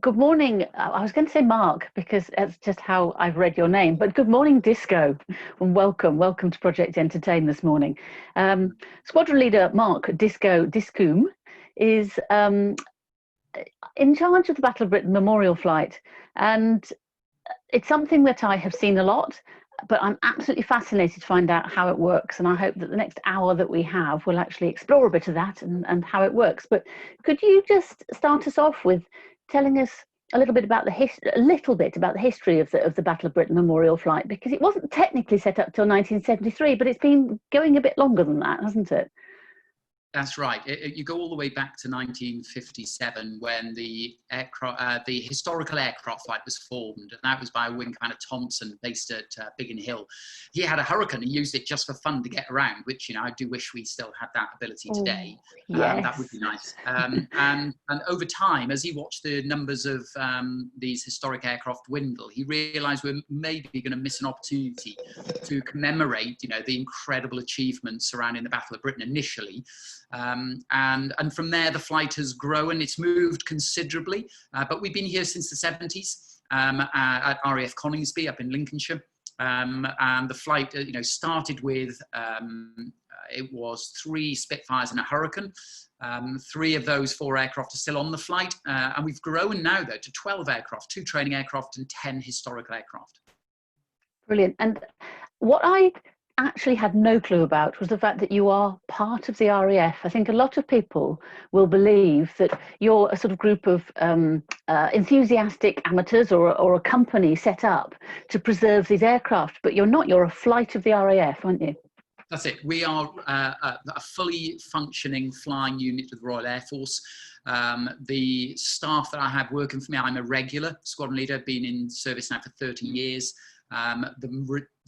Good morning. I was going to say Mark because that's just how I've read your name, but good morning, Disco, and welcome to Project Entertain this morning. Squadron leader Mark Discombe is in charge of the Battle of Britain Memorial Flight, and it's something that I have seen a lot, but I'm absolutely fascinated to find out how it works, and I hope that the next hour that we have will actually explore a bit of that and how it works. But could you just start us off with telling us a little bit about the history of the Battle of Britain Memorial Flight, because it wasn't technically set up till 1973, but it's been going a bit longer than that, hasn't it? That's right. You go all the way back to 1957 when the historical aircraft flight was formed, and that was by Wing Commander Thompson, based at Biggin Hill. He had a Hurricane. He used it just for fun to get around, which I do wish we still had that ability today. Yes. That would be nice. And over time, as he watched the numbers of these historic aircraft dwindle, he realised we're maybe going to miss an opportunity to commemorate, the incredible achievements surrounding the Battle of Britain initially. And from there, the flight has grown. It's moved considerably, but we've been here since the 70s at RAF Coningsby up in Lincolnshire. And the flight, started with, it was 3 Spitfires and a Hurricane. 3 of those 4 aircraft are still on the flight. And we've grown now, though, to 12 aircraft, 2 training aircraft and 10 historical aircraft. Brilliant. And what I actually had no clue about was the fact that you are part of the RAF. I think a lot of people will believe that you're a sort of group of enthusiastic amateurs or a company set up to preserve these aircraft, but you're not. You're a flight of the RAF, aren't you? That's it. We are a fully functioning flying unit of the Royal Air Force. The staff that I have working for me, I'm a regular squadron leader, been in service now for 30 years.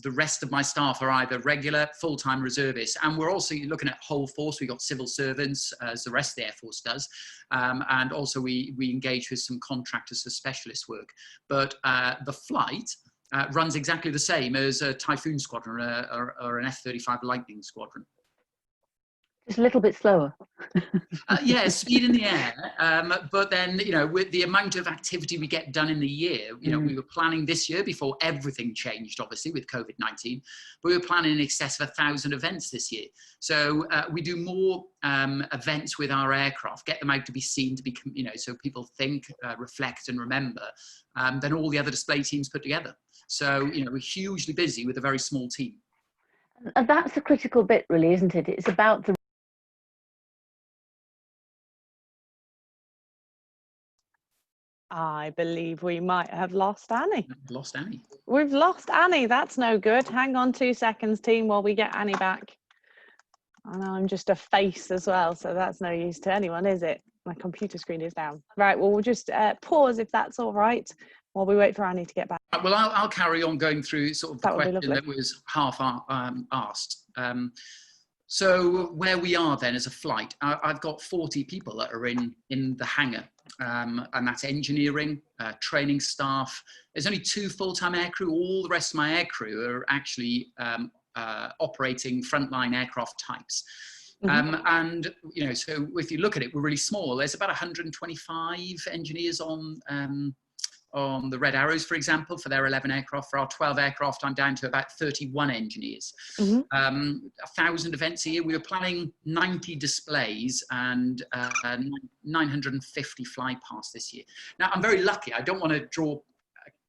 The rest of my staff are either regular, full-time reservists, and we're also looking at whole force. We've got civil servants, as the rest of the Air Force does, and also we engage with some contractors for specialist work. But the flight runs exactly the same as a Typhoon squadron or an F-35 Lightning squadron. Just a little bit slower. Yeah, speed in the air. But then, with the amount of activity we get done in the year, we were planning this year before everything changed, obviously, with COVID-19. But we were planning in excess of 1,000 events this year. So we do more events with our aircraft, get them out to be seen, so people think, reflect and remember, than all the other display teams put together. So, we're hugely busy with a very small team. And that's the critical bit, really, isn't it? It's about the I believe we might have lost Annie. We've lost Annie. We've lost Annie. That's no good. Hang on 2 seconds, team, while we get Annie back. And I'm just a face as well, so that's no use to anyone, is it? My computer screen is down. Right, well, we'll just pause if that's all right, while we wait for Annie to get back. Well, I'll carry on going through sort of the question that was half asked. So where we are then as a flight, I've got 40 people that are in the hangar, and that's engineering, training staff. There's only 2 full-time aircrew. All the rest of my aircrew are actually operating frontline aircraft types. And, so if you look at it, we're really small. There's about 125 engineers on the Red Arrows, for example, for their 11 aircraft. For our 12 aircraft, I'm down to about 31 engineers. 1,000 events a year. We were planning 90 displays and 950 fly pasts this year. Now, I'm very lucky. I don't want to draw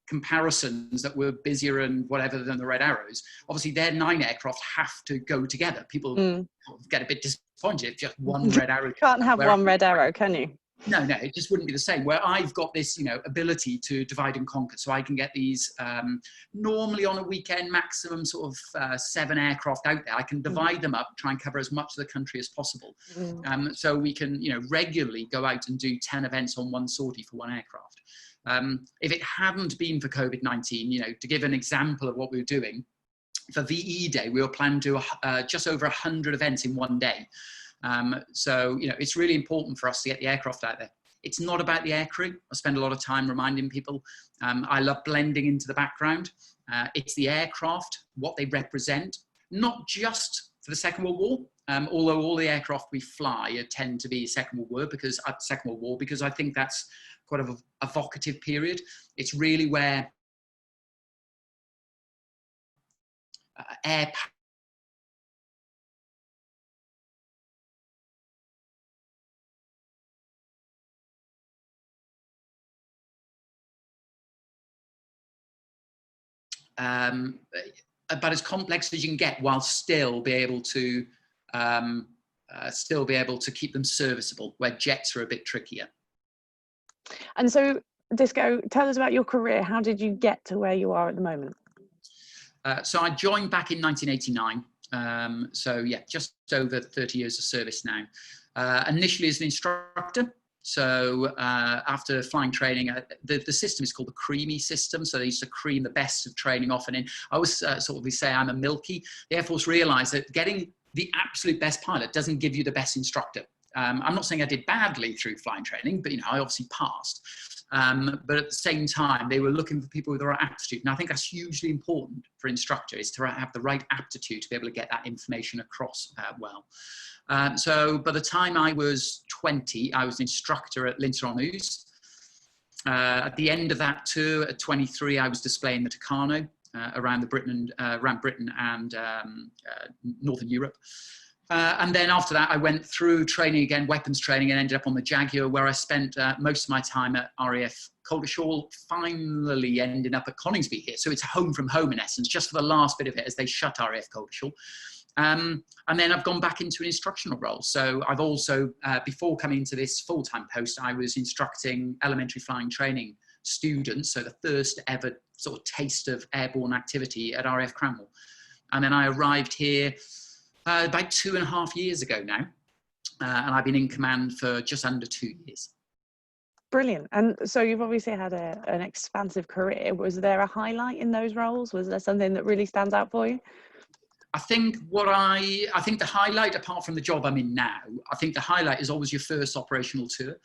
comparisons that were busier and whatever than the Red Arrows. Obviously, their 9 aircraft have to go together. People get a bit disappointed if just one Red Arrow. Can't have one Red Arrow, can you? No, it just wouldn't be the same. Where I've got this, ability to divide and conquer. So I can get these, normally on a weekend, maximum sort of 7 aircraft out there. I can divide them up, try and cover as much of the country as possible. So we can, regularly go out and do 10 events on one sortie for one aircraft. If it hadn't been for COVID-19, to give an example of what we were doing, for VE Day, we were planning to do just over 100 events in one day. So, it's really important for us to get the aircraft out there. It's not about the aircrew. I spend a lot of time reminding people. I love blending into the background. It's the aircraft, what they represent, not just for the Second World War, although all the aircraft we fly tend to be Second World War because I think that's quite a evocative period. It's really where air about as complex as you can get, while still be able to keep them serviceable, where jets are a bit trickier. And so, Disco, tell us about your career. How did you get to where you are at the moment? So I joined back in 1989. So yeah, just over 30 years of service now. Initially as an instructor. So after flying training, the system is called the creamy system. So they used to cream the best of training off and in. I always sort of say I'm a milky. The Air Force realised that getting the absolute best pilot doesn't give you the best instructor. I'm not saying I did badly through flying training, but I obviously passed. But at the same time, they were looking for people with the right aptitude. And I think that's hugely important for instructors, to have the right aptitude to be able to get that information across well. So by the time I was 20, I was an instructor at Lincoln-on-Ouse. At the end of that tour, at 23, I was displaying the Tucano around Britain and Northern Europe. And then after that, I went through training again, weapons training, and ended up on the Jaguar, where I spent most of my time at RAF Coldershall, finally ending up at Coningsby here. So it's home from home, in essence, just for the last bit of it as they shut RAF Coldershall. And then I've gone back into an instructional role. So I've also, before coming into this full-time post, I was instructing elementary flying training students. So the first ever sort of taste of airborne activity at RAF Cranwell. And then I arrived here about 2.5 years ago now, and I've been in command for just under 2 years. Brilliant. And so you've obviously had an expansive career. Was there a highlight in those roles? Was there something that really stands out for you? I think the highlight, apart from the job I'm in now, I think the highlight is always your first operational tour.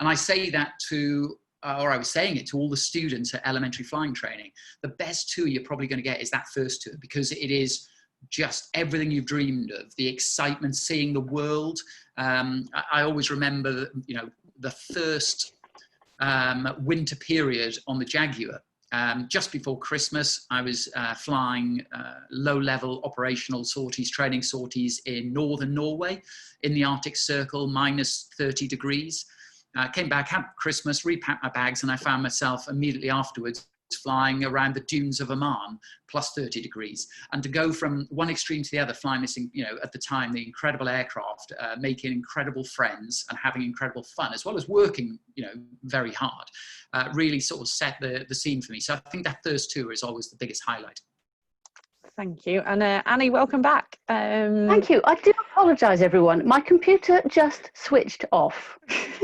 And I say that or I was saying it to all the students at elementary flying training. The best tour you're probably going to get is that first tour, because it is just everything you've dreamed of, the excitement, seeing the world. I always remember, the first winter period on the Jaguar. Just before Christmas, I was flying low-level operational sorties, training sorties in northern Norway, in the Arctic Circle, minus 30 degrees. Came back, had Christmas, repacked my bags, and I found myself immediately afterwards flying around the dunes of Oman, plus 30 degrees. And to go from one extreme to the other, flying this, at the time, the incredible aircraft, making incredible friends and having incredible fun, as well as working, very hard, really sort of set the scene for me. So I think that first tour is always the biggest highlight. Thank you. And Annie, welcome back. Thank you. I do apologise, everyone. My computer just switched off.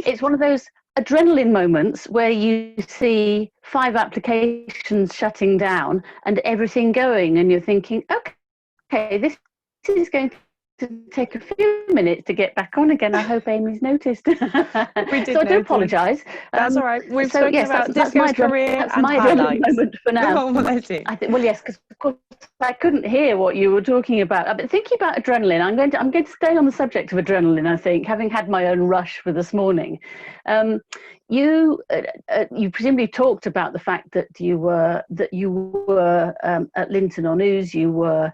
It's one of those adrenaline moments where you see 5 applications shutting down and everything going, and you're thinking, okay, this is going to take a few minutes to get back on again. I hope Amy's noticed. We did. So I do apologise. That's all right. We've spoken about Disco's career that's and my highlights. Moment for now. Oh, I think, well, yes, because of course I couldn't hear what you were talking about. But thinking about adrenaline, I'm going to stay on the subject of adrenaline. I think, having had my own rush for this morning, you presumably talked about the fact that you were at Lincoln-on-Ouse. You were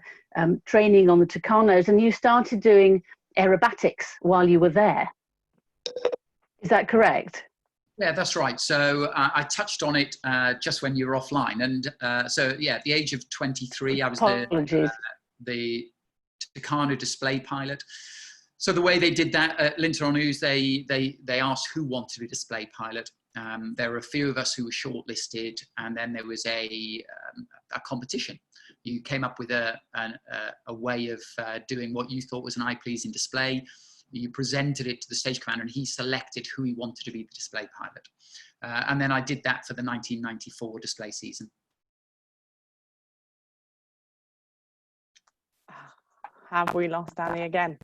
training on the Tucanos, and you started doing aerobatics while you were there. Is that correct? Yeah, that's right. So I touched on it just when you were offline. And so, yeah, at the age of 23, I was the Tucano display pilot. So the way they did that at Lincoln-on-Ouse, they asked who wanted to be a display pilot. There were a few of us who were shortlisted, and then there was a competition. You came up with a way of doing what you thought was an eye-pleasing display. You presented it to the stage commander, and he selected who he wanted to be the display pilot. And then I did that for the 1994 display season. Have we lost Annie again?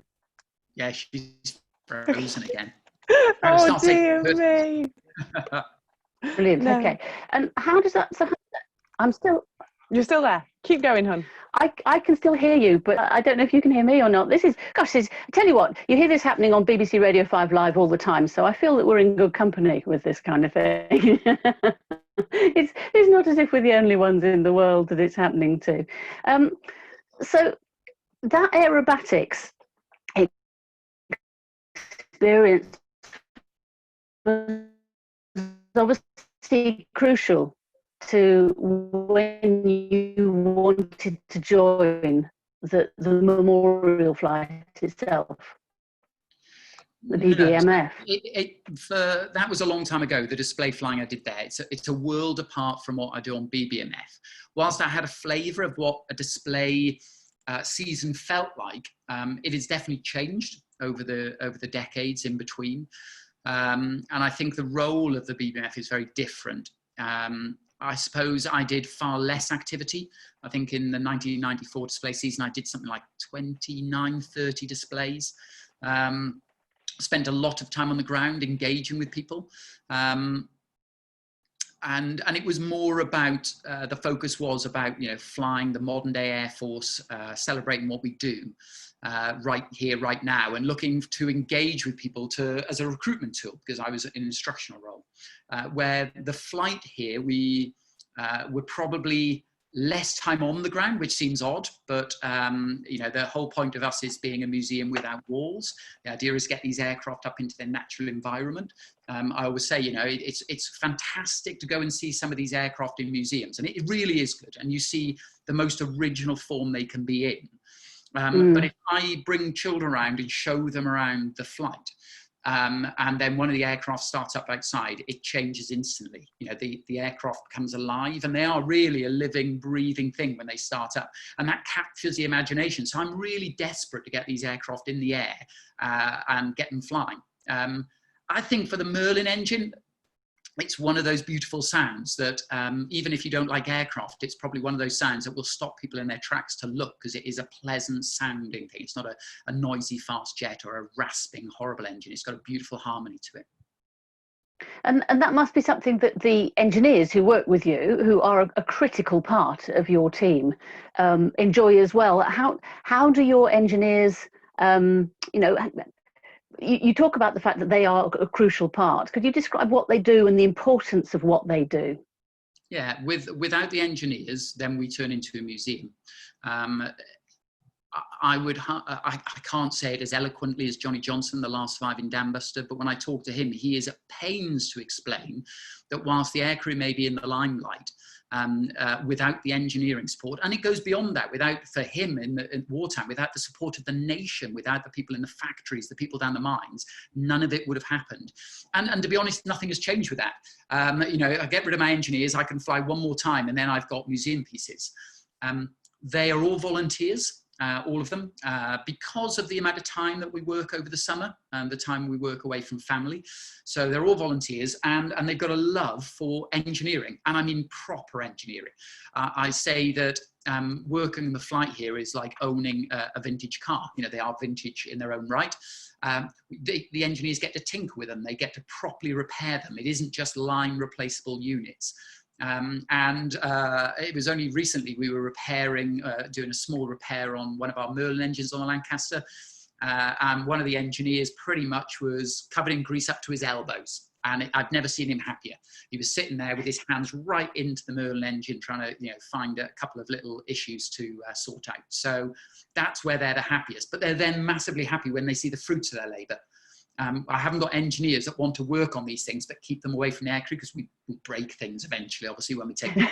Yeah, she's frozen again. Oh, dear me. Brilliant. No. Okay. And how does that? So I'm still. You're still there. Keep going, hun. I can still hear you, but I don't know if you can hear me or not. Gosh, I tell you what, you hear this happening on BBC Radio 5 Live all the time, so I feel that we're in good company with this kind of thing. It's not as if we're the only ones in the world that it's happening to. So that aerobatics experience was obviously crucial to when you wanted to join the memorial flight itself, the BBMF. No, that was a long time ago, the display flying I did there. It's a world apart from what I do on BBMF. Whilst I had a flavour of what a display season felt like, it has definitely changed over the decades in between. And I think the role of the BBMF is very different. I suppose I did far less activity. I think in the 1994 display season, I did something like 29, 30 displays. Spent a lot of time on the ground engaging with people. And it was more about, the focus was about, flying the modern day Air Force, celebrating what we do right here, right now, and looking to engage with people as a recruitment tool, because I was in an instructional role. Where the flight here, we were probably less time on the ground, which seems odd, but the whole point of us is being a museum without walls. The idea is get these aircraft up into their natural environment. I always say, it's fantastic to go and see some of these aircraft in museums, and it really is good, and you see the most original form they can be in. But if I bring children around and show them around the flight, and then one of the aircraft starts up outside, it changes instantly. The aircraft becomes alive, and they are really a living, breathing thing when they start up, and that captures the imagination. So I'm really desperate to get these aircraft in the air and get them flying. I think for the Merlin engine, it's one of those beautiful sounds that even if you don't like aircraft, it's probably one of those sounds that will stop people in their tracks to look, because it is a pleasant sounding thing. It's not a noisy fast jet or a rasping horrible engine. It's got a beautiful harmony to it. And that must be something that the engineers who work with you, who are a critical part of your team, enjoy as well. How do your engineers, you talk about the fact that they are a crucial part. Could you describe what they do and the importance of what they do? Yeah, without the engineers, then we turn into a museum. I can't say it as eloquently as Johnny Johnson, the last 5 in Dambuster, but when I talk to him, he is at pains to explain that whilst the aircrew may be in the limelight, without the engineering support, and it goes beyond that, for him in wartime, without the support of the nation, without the people in the factories, the people down the mines, none of it would have happened. And to be honest, nothing has changed with that. I get rid of my engineers, I can fly one more time, and then I've got museum pieces. They are all volunteers. All of them, because of the amount of time that we work over the summer and the time we work away from family. So they're all volunteers, and they've got a love for engineering, and I mean proper engineering. I say that working in the flight here is like owning a vintage car. They are vintage in their own right. The engineers get to tinker with them. They get to properly repair them. It isn't just line replaceable units. It was only recently we were doing a small repair on one of our Merlin engines on the Lancaster, and one of the engineers pretty much was covered in grease up to his elbows, and I've never seen him happier. He was sitting there with his hands right into the Merlin engine, trying to find a couple of little issues to sort out. So that's where they're the happiest, but they're then massively happy when they see the fruits of their labour. I haven't got engineers that want to work on these things, but keep them away from the aircrew, because we break things eventually, obviously, when we take them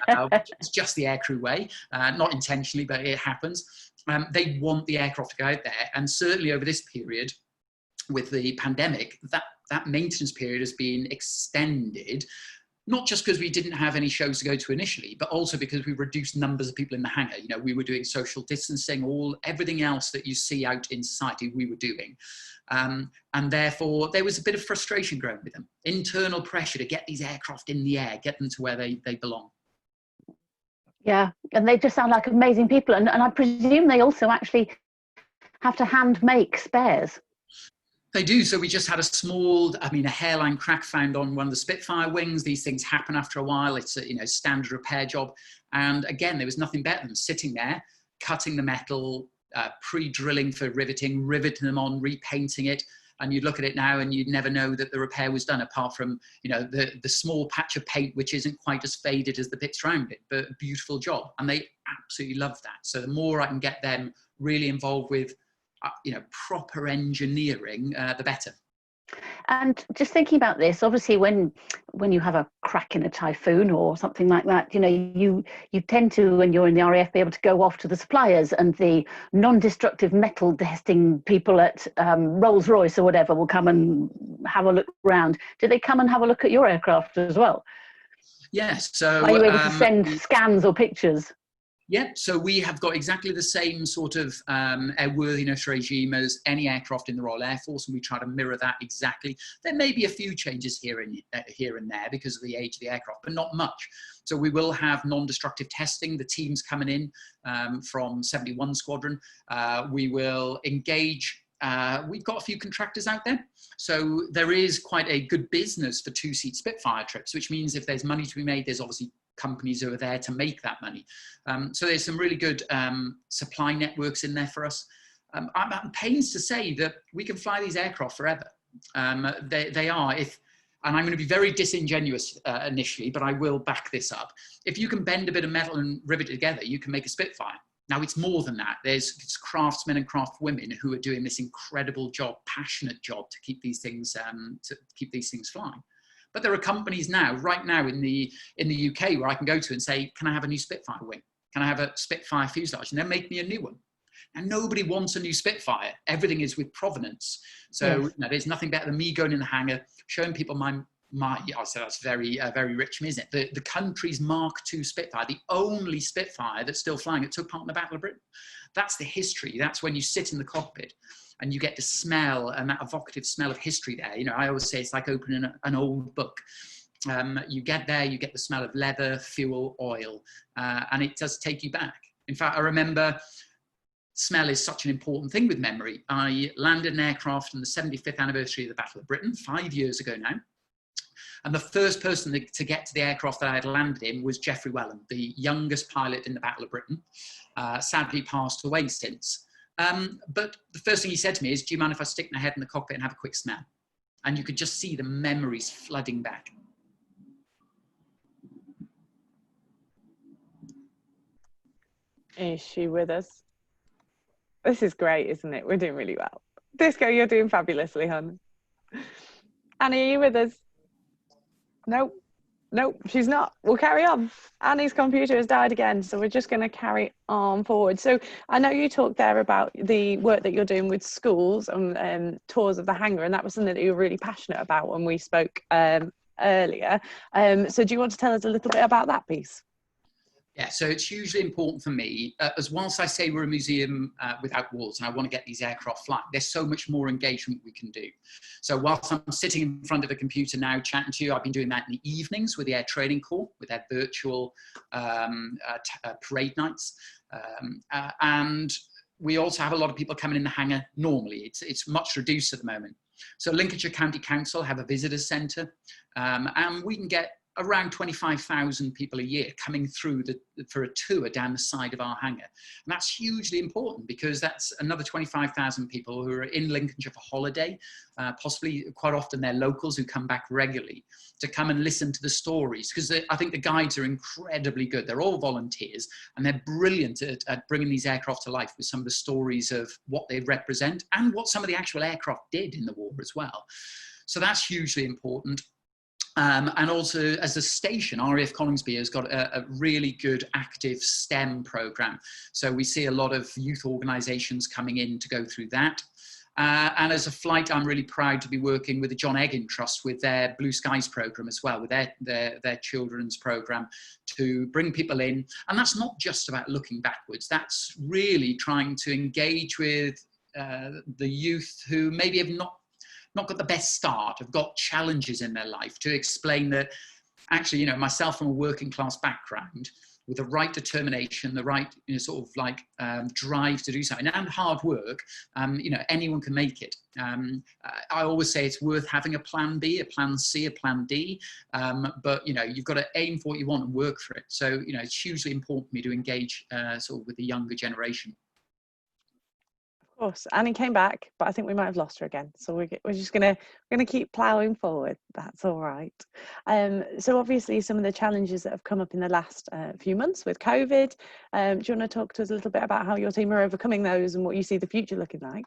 on. It's just the aircrew way, not intentionally, but it happens. They want the aircraft to go out there, and certainly over this period, with the pandemic, that maintenance period has been extended, not just because we didn't have any shows to go to initially, but also because we reduced numbers of people in the hangar. We were doing social distancing, everything else that you see out in society, we were doing. And therefore, there was a bit of frustration growing with them. Internal pressure to get these aircraft in the air, get them to where they belong. Yeah, and they just sound like amazing people. And I presume they also actually have to hand make spares. They do. So we just had a hairline crack found on one of the Spitfire wings. These things happen after a while. It's a standard repair job. And again, there was nothing better than sitting there, cutting the metal, pre-drilling for riveting them on, repainting it. And you'd look at it now and you'd never know that the repair was done, apart from, the small patch of paint, which isn't quite as faded as the bits around it, but a beautiful job. And they absolutely love that. So the more I can get them really involved with, proper engineering, the better. And just thinking about this, obviously, when you have a crack in a typhoon or something like that, you tend to, when you're in the RAF, be able to go off to the suppliers, and the non-destructive metal testing people at Rolls-Royce or whatever will come and have a look around. Do they come and have a look at your aircraft as well? Yes. So are you able to send scans or pictures? Yeah, so we have got exactly the same sort of airworthiness regime as any aircraft in the Royal Air Force, and we try to mirror that exactly. There may be a few changes here and there because of the age of the aircraft, but not much. So we will have non-destructive testing. The teams coming in from 71 Squadron. We will engage. We've got a few contractors out there. So there is quite a good business for two-seat Spitfire trips, which means if there's money to be made, there's obviously companies who are there to make that money. So there's some really good supply networks in there for us. I'm pains to say that we can fly these aircraft forever. They are, and I'm going to be very disingenuous initially, but I will back this up. If you can bend a bit of metal and rivet it together, you can make a Spitfire. Now it's more than that. It's craftsmen and craftwomen who are doing this incredible job, passionate job to keep these things flying. But there are companies right now in the UK where I can go to and say, can I have a new Spitfire wing? Can I have a Spitfire fuselage? And they'll make me a new one. And nobody wants a new Spitfire. Everything is with provenance. So yes. There's nothing better than me going in the hangar, showing people so that's very, very rich, isn't it? The country's Mark II Spitfire, the only Spitfire that's still flying, that took part in the Battle of Britain. That's the history. That's when you sit in the cockpit and you get to smell, and that evocative smell of history there. I always say it's like opening an old book. You get there, you get the smell of leather, fuel, oil, and it does take you back. In fact, I remember smell is such an important thing with memory. I landed an aircraft on the 75th anniversary of the Battle of Britain, 5 years ago now. And the first person to get to the aircraft that I had landed in was Geoffrey Wellham, the youngest pilot in the Battle of Britain. Sadly passed away since. But the first thing he said to me is, do you mind if I stick my head in the cockpit and have a quick smell? And you could just see the memories flooding back. Is she with us? This is great, isn't it? We're doing really well. Disco, you're doing fabulously, hon. Annie, are you with us? Nope, she's not. We'll carry on. Annie's computer has died again, so we're just going to carry on forward. So I know you talked there about the work that you're doing with schools and tours of the hangar, and that was something that you were really passionate about when we spoke earlier. So do you want to tell us a little bit about that piece? Yeah, so it's hugely important for me, as whilst I say we're a museum without walls and I want to get these aircraft flying, there's so much more engagement we can do. So whilst I'm sitting in front of a computer now chatting to you, I've been doing that in the evenings with the Air Training Corps, with their virtual parade nights. And we also have a lot of people coming in the hangar normally. It's much reduced at the moment. So Lincolnshire County Council have a visitor centre, and we can get around 25,000 people a year coming through for a tour down the side of our hangar. And that's hugely important because that's another 25,000 people who are in Lincolnshire for holiday, possibly quite often they're locals who come back regularly to come and listen to the stories, because I think the guides are incredibly good. They're all volunteers and they're brilliant at bringing these aircraft to life with some of the stories of what they represent and what some of the actual aircraft did in the war as well. So that's hugely important. And also, as a station, RAF Coningsby has got a really good active STEM programme. So we see a lot of youth organisations coming in to go through that. And as a flight, I'm really proud to be working with the John Eggin Trust with their Blue Skies programme as well, with their children's programme, to bring people in. And that's not just about looking backwards. That's really trying to engage with the youth who maybe have not got the best start, have got challenges in their life, to explain that actually, myself from a working class background, with the right determination, the right sort of like drive to do something, and hard work, anyone can make it. I always say it's worth having a plan B, a plan C, a plan D, but you've got to aim for what you want and work for it. So it's hugely important for me to engage sort of with the younger generation. Of course, Annie came back, but I think we might have lost her again. So we're just gonna keep ploughing forward. That's all right. So obviously, some of the challenges that have come up in the last few months with COVID. Do you want to talk to us a little bit about how your team are overcoming those and what you see the future looking like?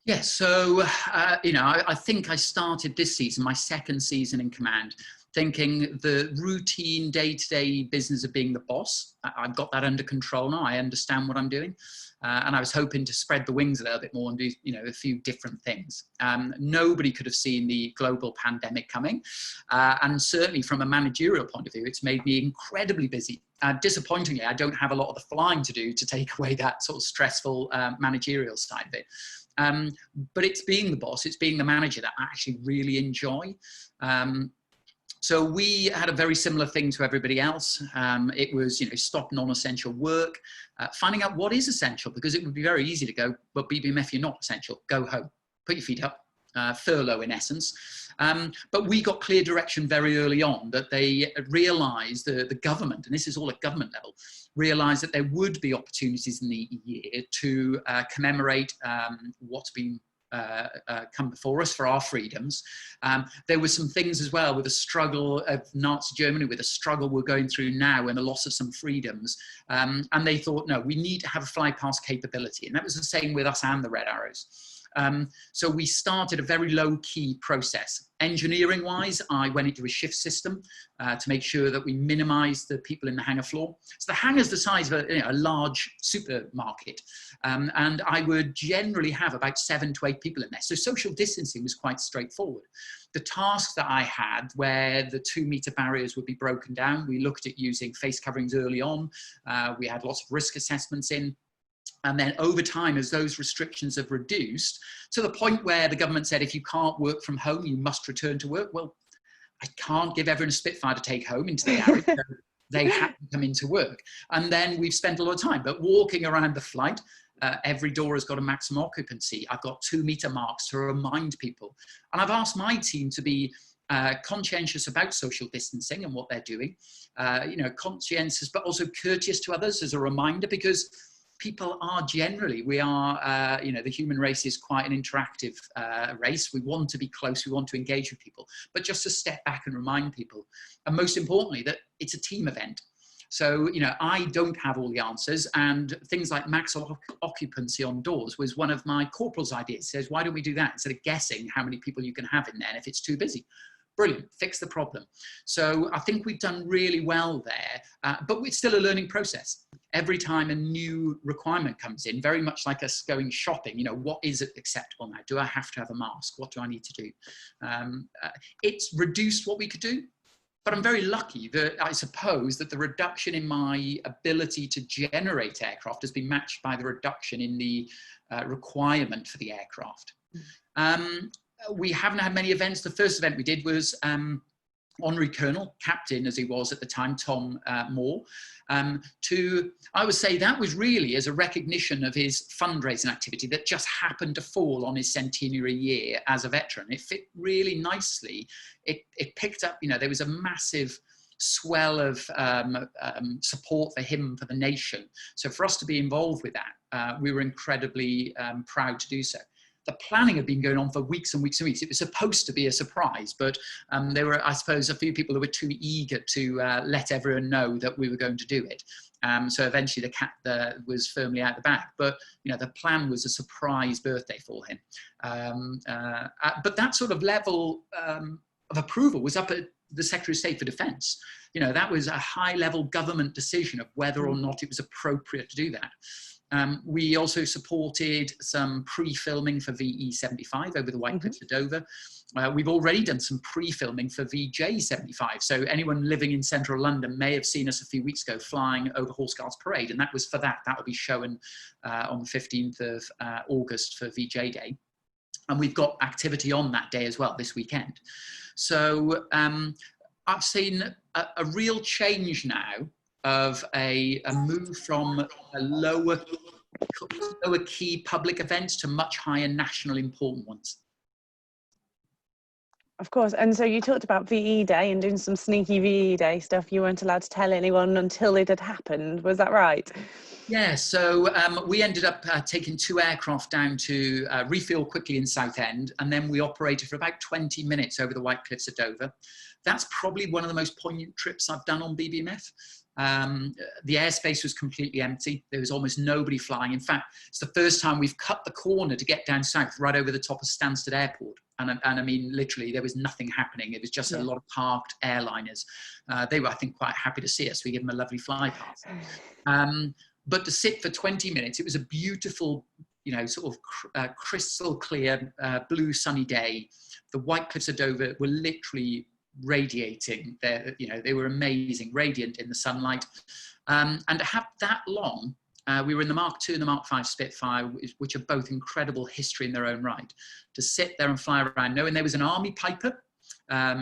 Yes. So I think I started this season, my second season in command, thinking the routine day-to-day business of being the boss, I've got that under control now. I understand what I'm doing. And I was hoping to spread the wings a little bit more and do, a few different things. Nobody could have seen the global pandemic coming. And certainly from a managerial point of view, it's made me incredibly busy. Disappointingly, I don't have a lot of the flying to do to take away that sort of stressful managerial side of it. But it's being the boss, it's being the manager that I actually really enjoy. So we had a very similar thing to everybody else. It was, stop non-essential work, finding out what is essential, because it would be very easy to go, but BBMF, you're not essential, go home, put your feet up, furlough in essence. But we got clear direction very early on that they realised, the government, and this is all at government level, realised that there would be opportunities in the year to commemorate what's been come before us for our freedoms. There were some things as well with the struggle of Nazi Germany, with the struggle we're going through now and the loss of some freedoms. And they thought, no, we need to have a fly past capability. And that was the same with us and the Red Arrows. So we started a very low-key process. Engineering-wise, I went into a shift system to make sure that we minimise the people in the hangar floor. So the hangar's the size of a large supermarket, and I would generally have about 7 to 8 people in there. So social distancing was quite straightforward. The tasks that I had, where the 2-metre barriers would be broken down, we looked at using face coverings early on. We had lots of risk assessments in. And then over time, as those restrictions have reduced to the point where the government said, if you can't work from home, you must return to work. Well, I can't give everyone a Spitfire to take home into the area. So they have to come into work. And then we've spent a lot of time, but walking around the flight, every door has got a maximum occupancy. I've got 2-metre marks to remind people. And I've asked my team to be conscientious about social distancing and what they're doing, conscientious, but also courteous to others as a reminder, because people are generally, we are, the human race is quite an interactive race. We want to be close, we want to engage with people, but just to step back and remind people. And most importantly, that it's a team event. So, I don't have all the answers, and things like max occupancy on doors was one of my corporal's ideas. He says, why don't we do that instead of guessing how many people you can have in there if it's too busy? Brilliant, fix the problem. So I think we've done really well there, but it's still a learning process. Every time a new requirement comes in, very much like us going shopping, what is acceptable now? Do I have to have a mask? What do I need to do? It's reduced what we could do, but I'm very lucky that I suppose that the reduction in my ability to generate aircraft has been matched by the reduction in the requirement for the aircraft. We haven't had many events. The first event we did was Honorary Colonel, Captain as he was at the time, Tom Moore. I would say that was really as a recognition of his fundraising activity that just happened to fall on his centenary year as a veteran. It fit really nicely. It picked up, there was a massive swell of support for him, for the nation. So for us to be involved with that, we were incredibly proud to do so. The planning had been going on for weeks and weeks and weeks. It was supposed to be a surprise, but there were, I suppose, a few people who were too eager to let everyone know that we were going to do it. So eventually the cat was firmly out the bag. But, the plan was a surprise birthday for him. But that sort of level of approval was up at the Secretary of State for Defence. That was a high-level government decision of whether or not it was appropriate to do that. We also supported some pre-filming for VE75 over the White Cliffs of Dover. We've already done some pre-filming for VJ75. So anyone living in central London may have seen us a few weeks ago flying over Horse Guards Parade. And that was for that. That will be shown on the 15th of August for VJ Day. And we've got activity on that day as well this weekend. So I've seen a real change now of a move from a lower key public events to much higher national important ones. Of course. And so you talked about VE Day and doing some sneaky VE Day stuff. You weren't allowed to tell anyone until it had happened. Was that right? Yeah, so we ended up taking 2 aircraft down to refuel quickly in Southend, and then we operated for about 20 minutes over the White Cliffs of Dover. That's probably one of the most poignant trips I've done on BBMF. The airspace was completely empty. There was almost nobody flying. In fact, it's the first time we've cut the corner to get down south, right over the top of Stansted Airport. And I mean, literally, there was nothing happening. It was just a lot of parked airliners. They were, I think, quite happy to see us. We gave them a lovely fly pass. But to sit for 20 minutes, it was a beautiful, you know, sort of crystal clear, blue sunny day. The White Cliffs of Dover were literally radiating. You know, they were amazing, radiant in the sunlight. And to have that long, we were in the Mark II and the Mark V Spitfire, which are both incredible history in their own right. To sit there and fly around, knowing there was an Army Piper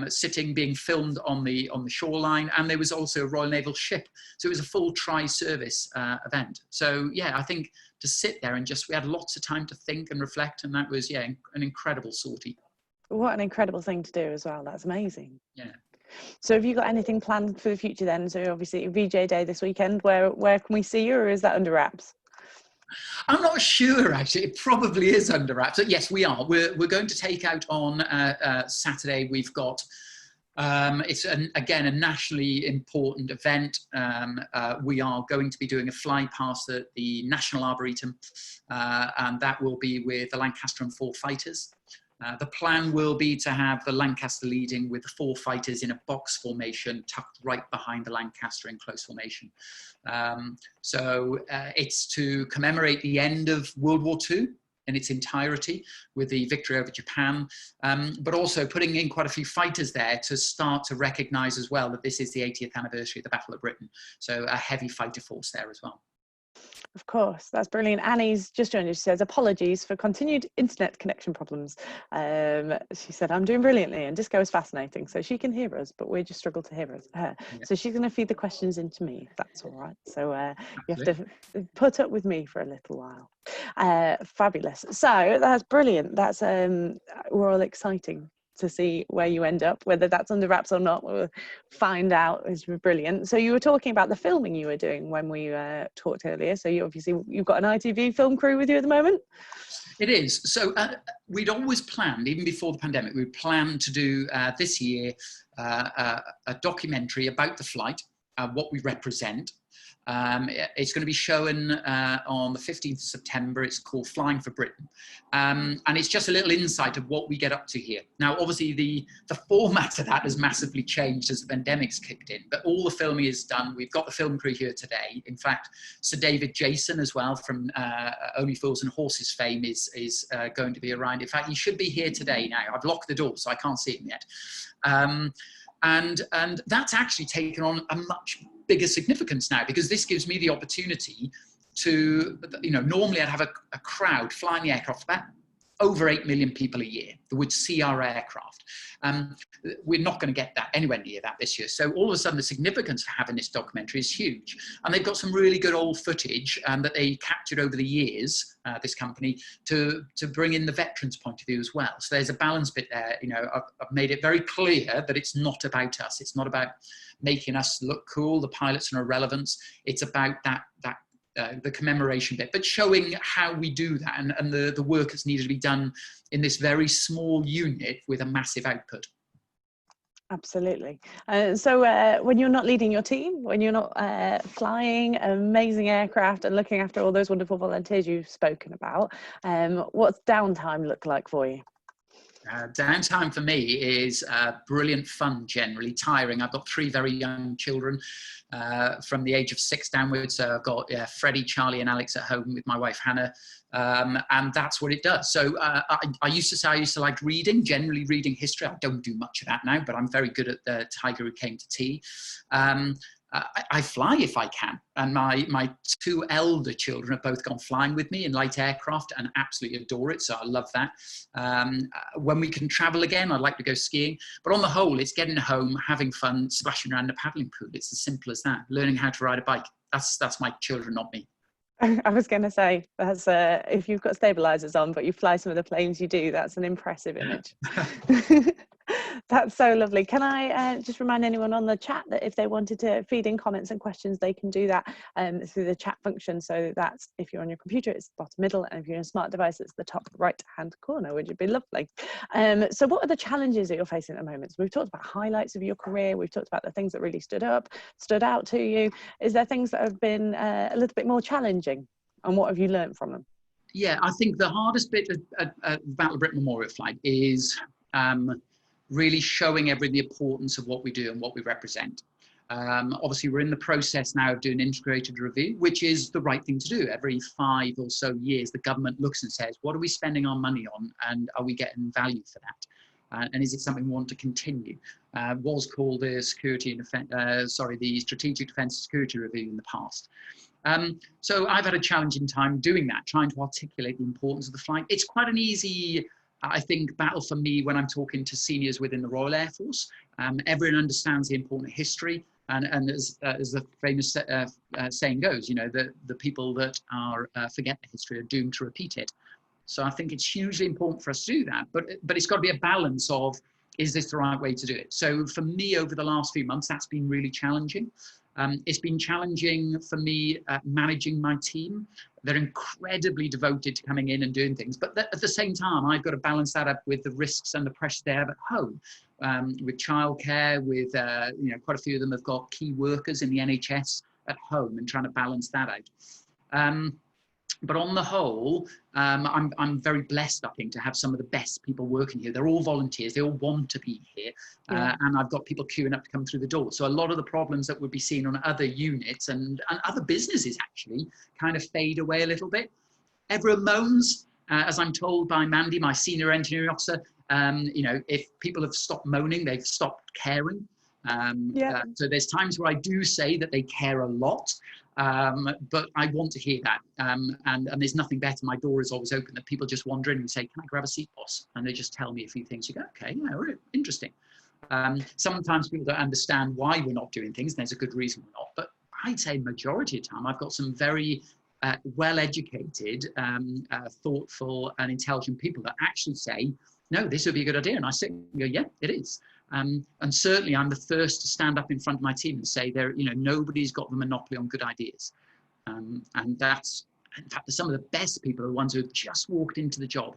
sitting, being filmed on the shoreline, and there was also a Royal Naval ship. So it was a full tri-service event. So yeah, I think to sit there and we had lots of time to think and reflect, and that was, yeah, an incredible sortie. What an incredible thing to do as well. That's amazing. Yeah. So have you got anything planned for the future then? So obviously VJ Day this weekend, where can we see you, or is that under wraps? I'm not sure, actually. It probably is under wraps. Yes, we are. We're going to take out on Saturday. We've got, it's again a nationally important event. We are going to be doing a fly past the National Arboretum, and that will be with the Lancaster and 4 fighters. The plan will be to have the Lancaster leading with the 4 fighters in a box formation tucked right behind the Lancaster in close formation. So it's to commemorate the end of World War II in its entirety with the victory over Japan, but also putting in quite a few fighters there to start to recognise as well that this is the 80th anniversary of the Battle of Britain. So a heavy fighter force there as well. Of course, that's brilliant. Annie's just joined us. She says, apologies for continued internet connection problems. She said, I'm doing brilliantly, and Disco is fascinating. So she can hear us, but we just struggle to hear her. Yeah. So she's going to feed the questions into me, if that's all right. So you have to put up with me for a little while. Fabulous. So that's brilliant. That's we're all exciting to see where you end up, whether that's under wraps or not. We'll find out. It's brilliant. So you were talking about the filming you were doing when we talked earlier. So you've got an ITV film crew with you at the moment? It is. So we'd always planned, even before the pandemic, we planned to do this year a documentary about the flight, what we represent. It's going to be shown on the 15th of September. It's called Flying for Britain. And it's just a little insight of what we get up to here. Now, obviously, the format of that has massively changed as the pandemic's kicked in, but all the filming is done. We've got the film crew here today. In fact, Sir David Jason as well from Only Fools and Horses fame is going to be around. In fact, he should be here today now. I've locked the door, so I can't see him yet. And that's actually taken on a much bigger significance now, because this gives me the opportunity to, you know, normally I'd have a crowd flying the aircraft, about over 8 million people a year that would see our aircraft. We're not going to get that anywhere near that this year. So all of a sudden the significance of having this documentary is huge. And they've got some really good old footage that they captured over the years, this company, to bring in the veterans' point of view as well. So there's a balance bit there. You know, I've made it very clear that it's not about us. It's not about making us look cool. The pilots are irrelevance. It's about the commemoration bit, but showing how we do that and the work that's needed to be done in this very small unit with a massive output. Absolutely. So when you're not leading your team, when you're not flying amazing aircraft and looking after all those wonderful volunteers you've spoken about, what's downtime look like for you? Downtime for me is brilliant fun, generally tiring. I've got 3 very young children from the age of 6 downwards. So I've got Freddie, Charlie and Alex at home with my wife Hannah, and that's what it does. So I used to say I used to like reading, generally reading history. I don't do much of that now, but I'm very good at The Tiger Who Came to Tea. I fly if I can. And my two elder children have both gone flying with me in light aircraft and absolutely adore it. So I love that. When we can travel again, I'd like to go skiing. But on the whole, it's getting home, having fun, splashing around the paddling pool. It's as simple as that. Learning how to ride a bike. That's my children, not me. I was going to say, that's if you've got stabilizers on, but you fly some of the planes you do, that's an impressive image. That's so lovely. Can I just remind anyone on the chat that if they wanted to feed in comments and questions, they can do that through the chat function. So that's, if you're on your computer, it's the bottom middle, and if you're on a smart device, it's the top right hand corner, which would be lovely. So what are the challenges that you're facing at the moment? So we've talked about highlights of your career. We've talked about the things that really stood out to you. Is there things that have been a little bit more challenging, and what have you learned from them? Yeah, I think the hardest bit of Battle of Britain Memorial Flight is really showing everyone the importance of what we do and what we represent. Obviously, we're in the process now of doing integrated review, which is the right thing to do. Every 5 or so years, the government looks and says, what are we spending our money on, and are we getting value for that? And is it something we want to continue? Was called the the Strategic Defence and Security Review in the past. So I've had a challenging time doing that, trying to articulate the importance of the flight. It's quite an easy, I think, battle for me when I'm talking to seniors within the Royal Air Force. Everyone understands the important history, and as the famous saying goes, you know, the people that forget the history are doomed to repeat it. So I think it's hugely important for us to do that, but it's got to be a balance of, is this the right way to do it? So for me, over the last few months, that's been really challenging. It's been challenging for me managing my team. They're incredibly devoted to coming in and doing things, but at the same time, I've got to balance that up with the risks and the pressure they have at home, with childcare, with you know, quite a few of them have got key workers in the NHS at home, and trying to balance that out. But on the whole, I'm very blessed, I think, to have some of the best people working here. They're all volunteers. They all want to be here. And I've got people queuing up to come through the door. So a lot of the problems that would be seen on other units and other businesses actually kind of fade away a little bit. Everyone moans, as I'm told by Mandy, my senior engineering officer. You know, if people have stopped moaning, they've stopped caring. So there's times where I do say that they care a lot. But I want to hear that, and there's nothing better. My door is always open, that people just wander in and say, can I grab a seat, boss? And they just tell me a few things. You go, okay, yeah, right, interesting. Sometimes people don't understand why we're not doing things, and there's a good reason we're not. But I'd say majority of the time, I've got some very well-educated, thoughtful and intelligent people that actually say, no, this would be a good idea. And I sit and go, yeah, it is. And certainly I'm the first to stand up in front of my team and say, you know, nobody's got the monopoly on good ideas. And that's, in fact, some of the best people are the ones who have just walked into the job.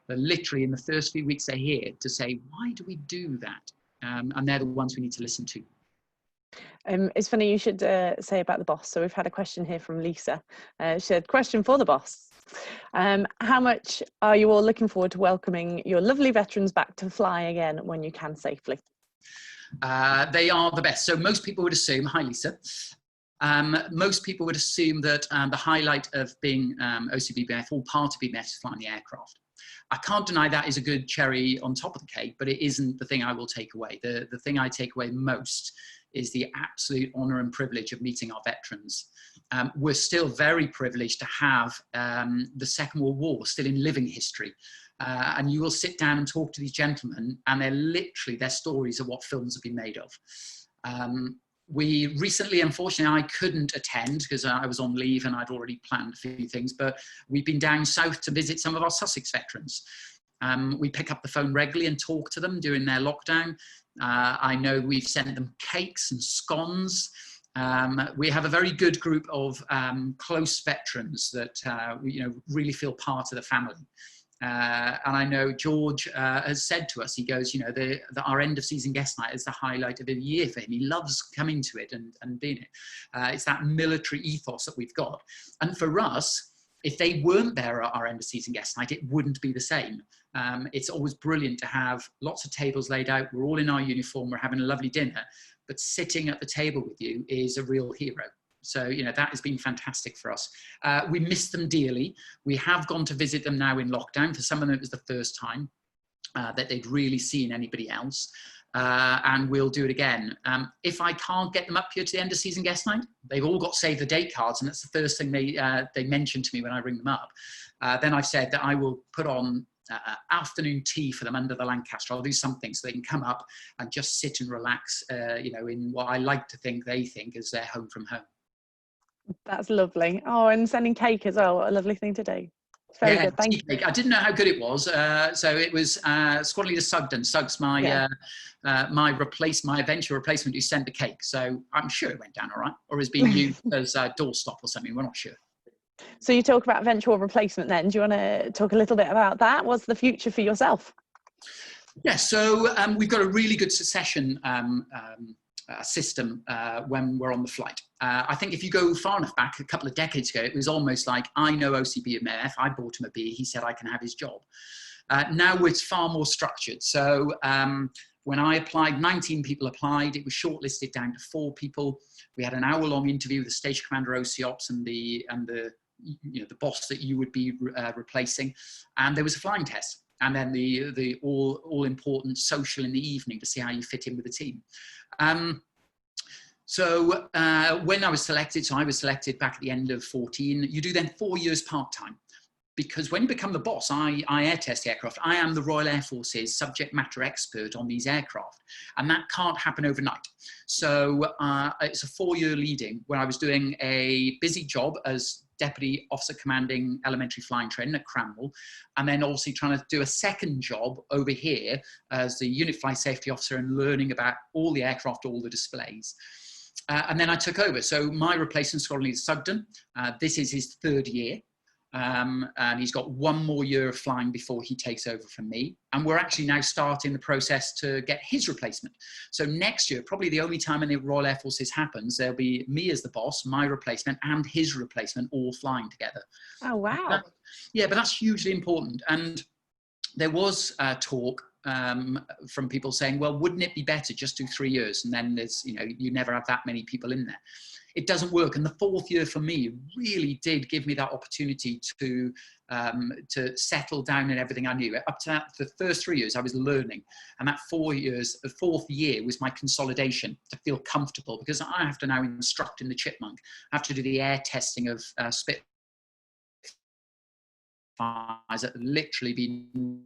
They're literally in the first few weeks they're here to say, why do we do that? And they're the ones we need to listen to. It's funny you should say about the boss. So we've had a question here from Lisa. She said, question for the boss. How much are you all looking forward to welcoming your lovely veterans back to fly again when you can safely? They are the best. So most people would assume, hi Lisa, most people would assume that the highlight of being OCBBF, all part of BBF, is flying the aircraft. I can't deny that is a good cherry on top of the cake, but it isn't the thing I will take away. The thing I take away most is the absolute honour and privilege of meeting our veterans. We're still very privileged to have the Second World War still in living history. And you will sit down and talk to these gentlemen, and they're literally, their stories are what films have been made of. We recently, unfortunately, I couldn't attend because I was on leave and I'd already planned a few things, but we've been down south to visit some of our Sussex veterans. We pick up the phone regularly and talk to them during their lockdown. I know we've sent them cakes and scones. We have a very good group of close veterans that you know, really feel part of the family. And I know George has said to us, he goes, you know, our end of season guest night is the highlight of the year for him. He loves coming to it and being it. It's that military ethos that we've got. And for us, if they weren't there at our end of season guest night, it wouldn't be the same. It's always brilliant to have lots of tables laid out. We're all in our uniform. We're having a lovely dinner, but sitting at the table with you is a real hero. So, you know, that has been fantastic for us. We miss them dearly. We have gone to visit them now in lockdown. For some of them, it was the first time that they'd really seen anybody else. and we'll do it again. If I can't get them up here to the end of season guest night, they've all got save the date cards, and that's the first thing they mention to me when I ring them up. Then I've said that I will put on afternoon tea for them under the Lancaster. I'll do something so they can come up and just sit and relax, you know, in what I like to think they think is their home from home. That's lovely. Oh, and sending cake as well. What a lovely thing to do. It's very good. Thank you. I didn't know how good it was. So it was Squad Leader Sugden. Sug's my my eventual replacement who sent the cake. So I'm sure it went down all right, or is being used as a doorstop or something. We're not sure. So you talk about eventual replacement then. Do you want to talk a little bit about that? What's the future for yourself? Yeah, so we've got a really good succession system when we're on the flight. I think if you go far enough back, a couple of decades ago, it was almost like, I know OCB MF, I bought him a B, he said I can have his job. Now it's far more structured. So when I applied, 19 people applied. It was shortlisted down to 4 people. We had an hour-long interview with the station commander, OC Ops, and the you know, the boss that you would be replacing, and there was a flying test, and then the all important social in the evening to see how you fit in with the team. So when I was selected, so I was selected back at the end of 14. You do then 4 years part-time. Because when you become the boss, I air test the aircraft. I am the Royal Air Force's subject matter expert on these aircraft, and that can't happen overnight. So it's a 4-year leading where I was doing a busy job as Deputy Officer Commanding Elementary Flying Training at Cranwell, and then obviously trying to do a second job over here as the Unit Flight Safety Officer and learning about all the aircraft, all the displays. And then I took over. So my replacement, Squadron Leader Sugden, this is his 3rd year. And he's got 1 more year of flying before he takes over from me. And we're actually now starting the process to get his replacement. So next year, probably the only time in the Royal Air Force this happens, there'll be me as the boss, my replacement, and his replacement all flying together. Oh, wow. But that's hugely important. And there was talk from people saying, well, wouldn't it be better just do 3 years? And then there's, you know, you never have that many people in there. It doesn't work. And the 4th year for me really did give me that opportunity to settle down in everything I knew. Up to that, the first 3 years I was learning, and that 4 years, the 4th year was my consolidation to feel comfortable, because I have to now instruct in the Chipmunk. I have to do the air testing of Spitfires that have literally been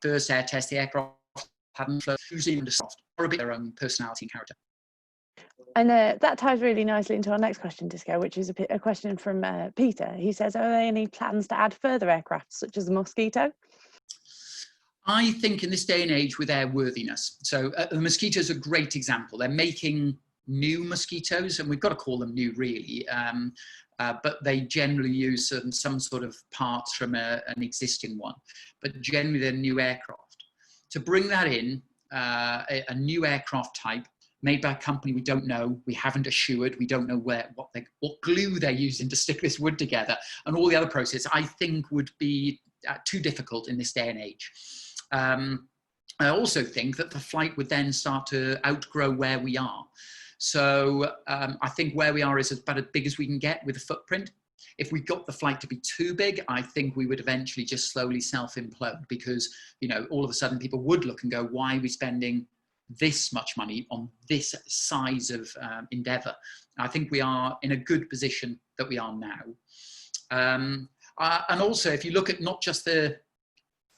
first air test, the aircraft hadn't flown, usually in the soft, or a bit their own personality and character. And that ties really nicely into our next question, Disco, which is a question from Peter. He says, are there any plans to add further aircraft, such as the Mosquito? I think in this day and age with airworthiness, so the Mosquito is a great example. They're making new Mosquitoes, and we've got to call them new really, but they generally use some sort of parts from an existing one, but generally they're new aircraft. To bring that in, a new aircraft type made by a company we don't know, we haven't assured, we don't know what glue they're using to stick this wood together, and all the other process, I think would be too difficult in this day and age. I also think that the flight would then start to outgrow where we are. So I think where we are is about as big as we can get with a footprint. If we got the flight to be too big, I think we would eventually just slowly self-implode, because, you know, all of a sudden people would look and go, why are we spending this much money on this size of endeavour? I think we are in a good position that we are now. And also, if you look at not just the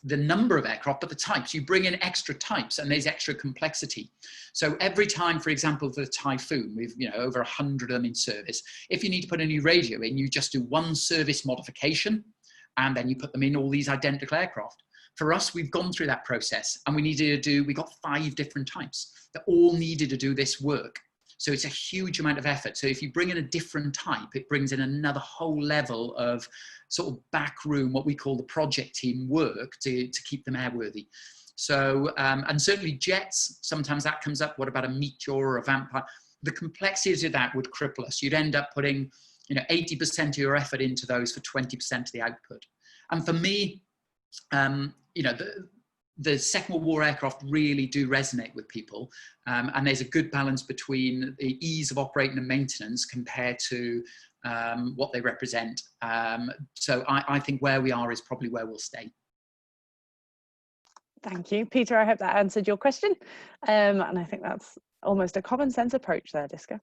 number of aircraft, but the types, you bring in extra types and there's extra complexity. So every time, for example, for the Typhoon, we've, you know, over 100 of them in service. If you need to put a new radio in, you just do one service modification and then you put them in all these identical aircraft. For us, we've gone through that process and we got 5 different types that all needed to do this work. So it's a huge amount of effort. So if you bring in a different type, it brings in another whole level of sort of backroom, what we call the project team work to keep them airworthy. So, and certainly jets, sometimes that comes up. What about a Meteor or a Vampire? The complexities of that would cripple us. You'd end up putting, you know, 80% of your effort into those for 20% of the output. And for me, you know, the Second World War aircraft really do resonate with people, and there's a good balance between the ease of operating and maintenance compared to what they represent. So I think where we are is probably where we'll stay. Thank you, Peter. I hope that answered your question, and I think that's almost a common sense approach there, Disco.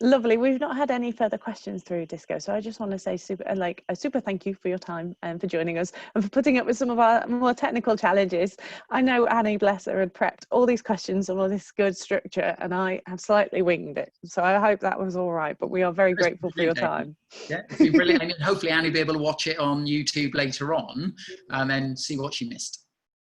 Lovely. We've not had any further questions through, Disco, so I just want to say a super thank you for your time and for joining us and for putting up with some of our more technical challenges. I know Annie, bless her, had prepped all these questions and all this good structure, and I have slightly winged it, so I hope that was all right, but we are very grateful for your time. Yeah, it's been brilliant. And hopefully Annie will be able to watch it on YouTube later on and then see what she missed.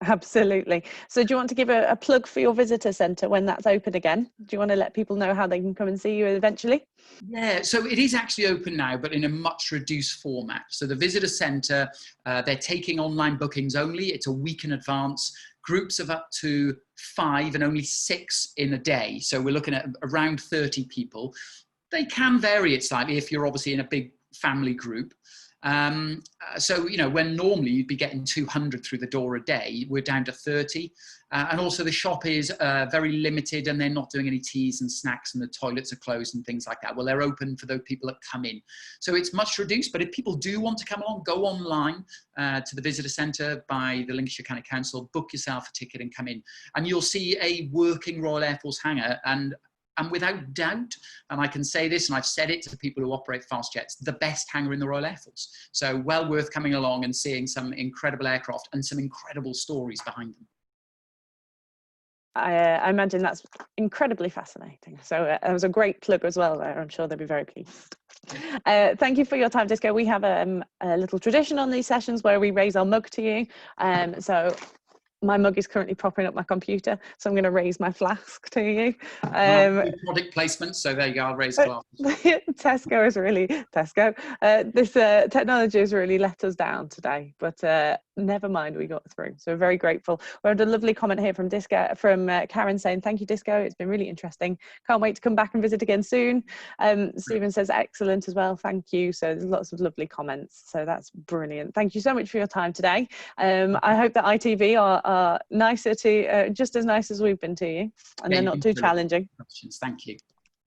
Absolutely. So do you want to give a plug for your visitor centre when that's open again? Do you want to let people know how they can come and see you eventually? Yeah, so it is actually open now, but in a much reduced format. So the visitor centre, they're taking online bookings only. It's a week in advance, groups of up to 5 and only 6 in a day. So we're looking at around 30 people. They can vary it slightly if you're obviously in a big family group. So, you know, when normally you'd be getting 200 through the door a day, we're down to 30. And also the shop is very limited, and they're not doing any teas and snacks, and the toilets are closed and things like that. Well, they're open for those people that come in. So it's much reduced, but if people do want to come along, go online to the visitor centre by the Lincolnshire County Council, book yourself a ticket and come in. And you'll see a working Royal Air Force hangar, and without doubt, and I can say this, and I've said it to people who operate fast jets, the best hangar in the Royal Air Force. So well worth coming along and seeing some incredible aircraft and some incredible stories behind them. I imagine that's incredibly fascinating. So it was a great plug as well there. I'm sure they'll be very pleased. Thank you for your time, Disco. We have a little tradition on these sessions where we raise our mug to you. So my mug is currently propping up my computer, so I'm going to raise my flask to you. Product placement, so there you go, I'll raise glasses. Tesco is really, this technology has really let us down today, but never mind, we got through. So we're very grateful. We had a lovely comment here from Disco, from Karen saying, thank you, Disco. It's been really interesting. Can't wait to come back and visit again soon. Stephen says, excellent as well. Thank you. So there's lots of lovely comments. So that's brilliant. Thank you so much for your time today. I hope that ITV are nicer to, just as nice as we've been to you, and they're not too challenging. Thank you.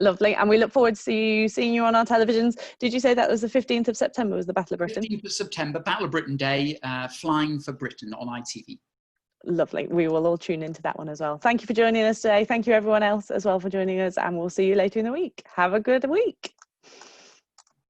Lovely, and we look forward to seeing you on our televisions. Did you say that was the 15th of September was the Battle of Britain? 15th of September, Battle of Britain Day, Flying for Britain on ITV. Lovely, we will all tune into that one as well. Thank you for joining us today. Thank you everyone else as well for joining us, and we'll see you later in the week. Have a good week.